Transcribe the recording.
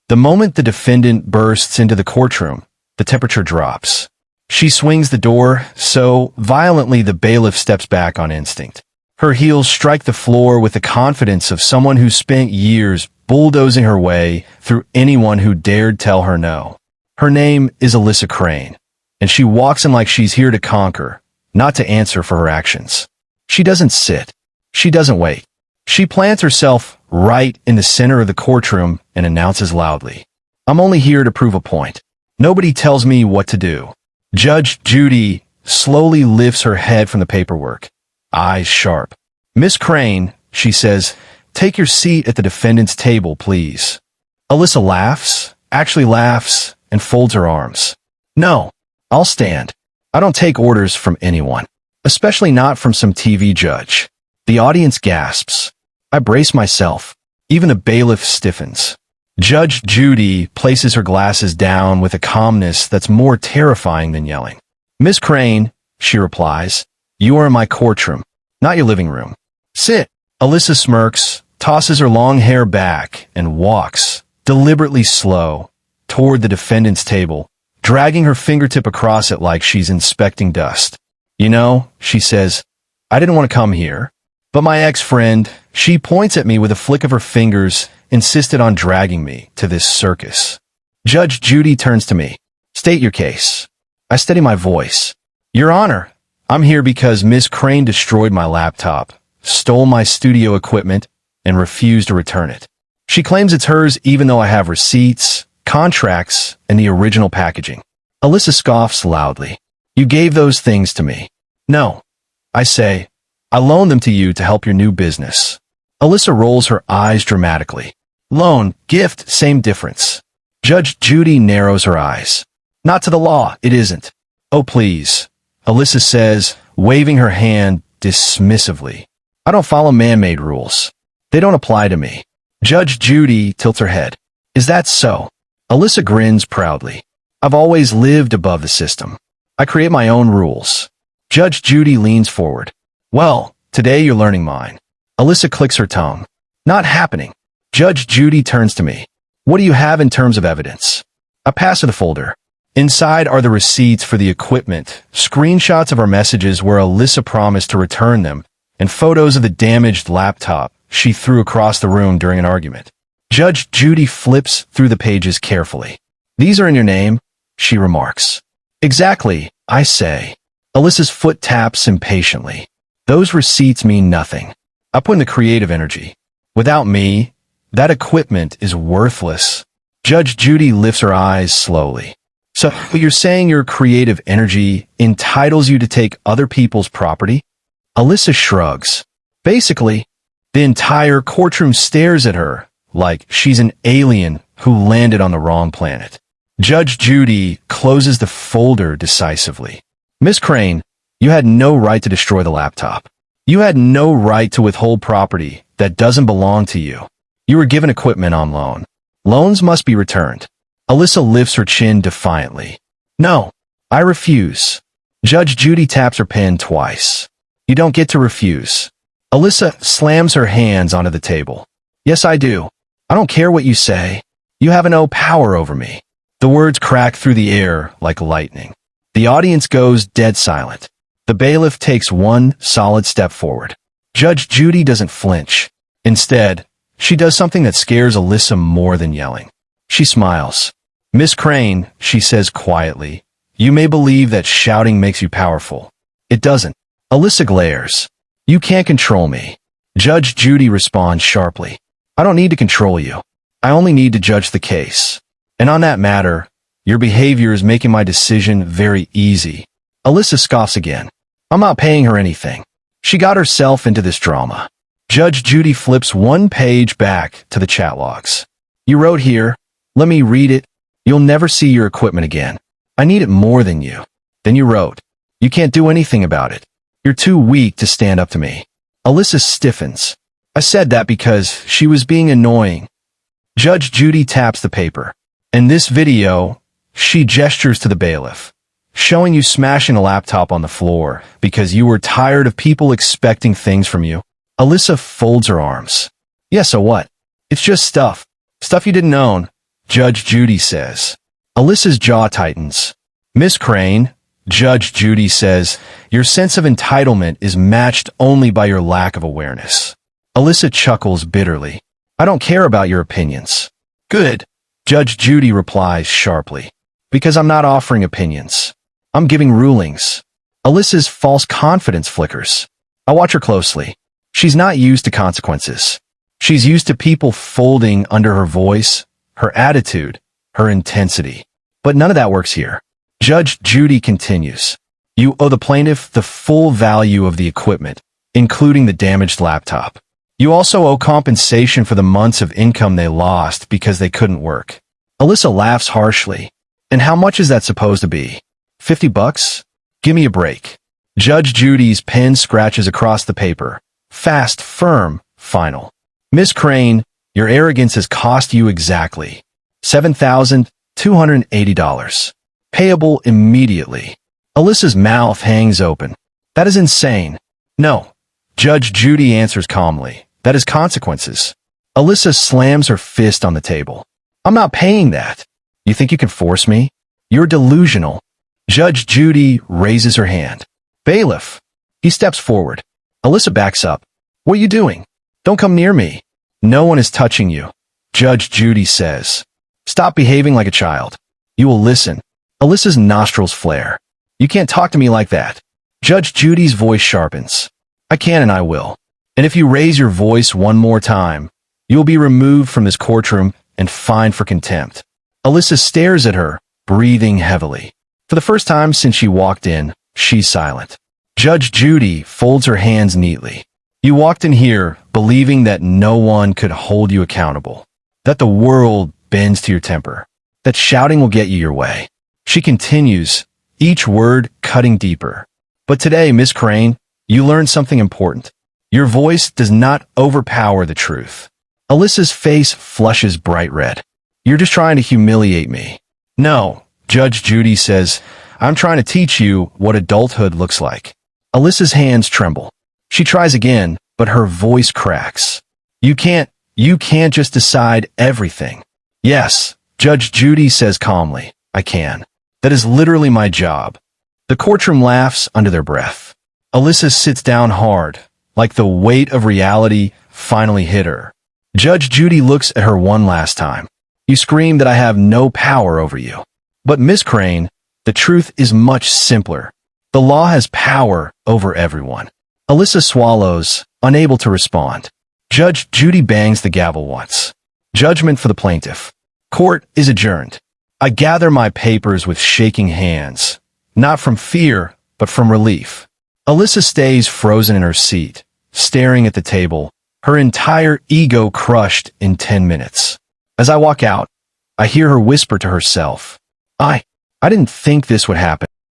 The moment the defendant bursts into the courtroom, the temperature drops. She swings the door so violently the bailiff steps back on instinct. Her heels strike the floor with the confidence of someone who spent years bulldozing her way through anyone who dared tell her no. Her name is Alyssa Crane, and she walks in like she's here to conquer, not to answer for her actions. She doesn't sit. She doesn't wait. She plants herself right in the center of the courtroom and announces loudly, "I'm only here to prove a point. Nobody tells me what to do." Judge Judy slowly lifts her head from the paperwork, eyes sharp. "Miss Crane," she says, "take your seat at the defendant's table, please." Alyssa laughs, actually laughs, and folds her arms. "No, I'll stand. I don't take orders from anyone, especially not from some TV judge." The audience gasps. I brace myself. Even the bailiff stiffens. Judge Judy places her glasses down with a calmness that's more terrifying than yelling. "Miss Crane," she replies, "you are in my courtroom, not your living room. Sit." Alyssa smirks, tosses her long hair back, and walks, deliberately slow, toward the defendant's table, dragging her fingertip across it like she's inspecting dust. "You know," she says, "I didn't want to come here, but my ex-friend," she points at me with a flick of her fingers, "insisted on dragging me to this circus." Judge Judy turns to me. "State your case." I steady my voice. "Your Honor, I'm here because Miss Crane destroyed my laptop, stole my studio equipment, and refused to return it. She claims it's hers even though I have receipts, contracts, and the original packaging." Alyssa scoffs loudly. "You gave those things to me." "No," I say. "I loaned them to you to help your new business." Alyssa rolls her eyes dramatically. "Loan, gift, same difference." Judge Judy narrows her eyes. "Not to the law, it isn't." "Oh, please," Alyssa says, waving her hand dismissively. "I don't follow man-made rules. They don't apply to me." Judge Judy tilts her head. "Is that so?" Alyssa grins proudly. "I've always lived above the system. I create my own rules." Judge Judy leans forward. "Well, today you're learning mine." Alyssa clicks her tongue. "Not happening." Judge Judy turns to me. "What do you have in terms of evidence?" I pass her the folder. Inside are the receipts for the equipment, screenshots of our messages where Alyssa promised to return them, and photos of the damaged laptop she threw across the room during an argument. Judge Judy flips through the pages carefully. "These are in your name," she remarks. "Exactly," I say. Alyssa's foot taps impatiently. "Those receipts mean nothing. I put in the creative energy. Without me, that equipment is worthless." Judge Judy lifts her eyes slowly. "So you're saying your creative energy entitles you to take other people's property?" Alyssa shrugs. "Basically." The entire courtroom stares at her like she's an alien who landed on the wrong planet. Judge Judy closes the folder decisively. "Miss Crane, you had no right to destroy the laptop. You had no right to withhold property that doesn't belong to you. You were given equipment on loan. Loans must be returned." Alyssa lifts her chin defiantly. "No, I refuse." Judge Judy taps her pen twice. "You don't get to refuse." Alyssa slams her hands onto the table. "Yes, I do. I don't care what you say. You have no power over me." The words crack through the air like lightning. The audience goes dead silent. The bailiff takes one solid step forward. Judge Judy doesn't flinch. Instead, she does something that scares Alyssa more than yelling. She smiles. "Miss Crane," she says quietly, "you may believe that shouting makes you powerful. It doesn't." Alyssa glares. "You can't control me." Judge Judy responds sharply. "I don't need to control you. I only need to judge the case. And on that matter, your behavior is making my decision very easy." Alyssa scoffs again. "I'm not paying her anything. She got herself into this drama." Judge Judy flips one page back to the chat logs. "You wrote here. Let me read it. You'll never see your equipment again. I need it more than you." Then you wrote, "You can't do anything about it. You're too weak to stand up to me." Alyssa stiffens. "I said that because she was being annoying." Judge Judy taps the paper. "In this video," she gestures to the bailiff, "showing you smashing a laptop on the floor because you were tired of people expecting things from you." Alyssa folds her arms. "Yeah, so what? It's just stuff. Stuff you didn't own. Judge Judy says. Alyssa's jaw tightens. Miss Crane, Judge Judy says, your sense of entitlement is matched only by your lack of awareness. Alyssa chuckles bitterly. I don't care about your opinions. Good, Judge Judy replies sharply. Because I'm not offering opinions. I'm giving rulings. Alyssa's false confidence flickers. I watch her closely. She's not used to consequences. She's used to people folding under her voice, her attitude, her intensity. But none of that works here. Judge Judy continues. You owe the plaintiff the full value of the equipment, including the damaged laptop. You also owe compensation for the months of income they lost because they couldn't work. Alyssa laughs harshly. And how much is that supposed to be? $50? Give me a break. Judge Judy's pen scratches across the paper. Fast, firm, final. Miss Crane, your arrogance has cost you exactly $7,280. Payable immediately. Alyssa's mouth hangs open. That is insane. No. Judge Judy answers calmly. That is consequences. Alyssa slams her fist on the table. I'm not paying that. You think you can force me? You're delusional. Judge Judy raises her hand. Bailiff. He steps forward. Alyssa backs up. What are you doing? Don't come near me. No one is touching you. Judge Judy says. Stop behaving like a child. You will listen. Alyssa's nostrils flare. You can't talk to me like that. Judge Judy's voice sharpens. I can and I will. And if you raise your voice one more time, you will be removed from this courtroom and fined for contempt. Alyssa stares at her, breathing heavily. For the first time since she walked in, she's silent. Judge Judy folds her hands neatly. You walked in here believing that no one could hold you accountable, that the world bends to your temper, that shouting will get you your way. She continues, each word cutting deeper. But today, Miss Crane, you learned something important. Your voice does not overpower the truth. Alyssa's face flushes bright red. You're just trying to humiliate me. No, Judge Judy says, I'm trying to teach you what adulthood looks like. Alyssa's hands tremble. She tries again, but her voice cracks. You can't just decide everything. Yes, Judge Judy says calmly, I can. That is literally my job. The courtroom laughs under their breath. Alyssa sits down hard, like the weight of reality finally hit her. Judge Judy looks at her one last time. You scream that I have no power over you. But Miss Crane, the truth is much simpler. The law has power over everyone. Alyssa swallows, unable to respond. Judge Judy bangs the gavel once. Judgment for the plaintiff. Court is adjourned. I gather my papers with shaking hands, not from fear, but from relief. Alyssa stays frozen in her seat, staring at the table, her entire ego crushed in 10 minutes. As I walk out, I hear her whisper to herself, I didn't think this would happen.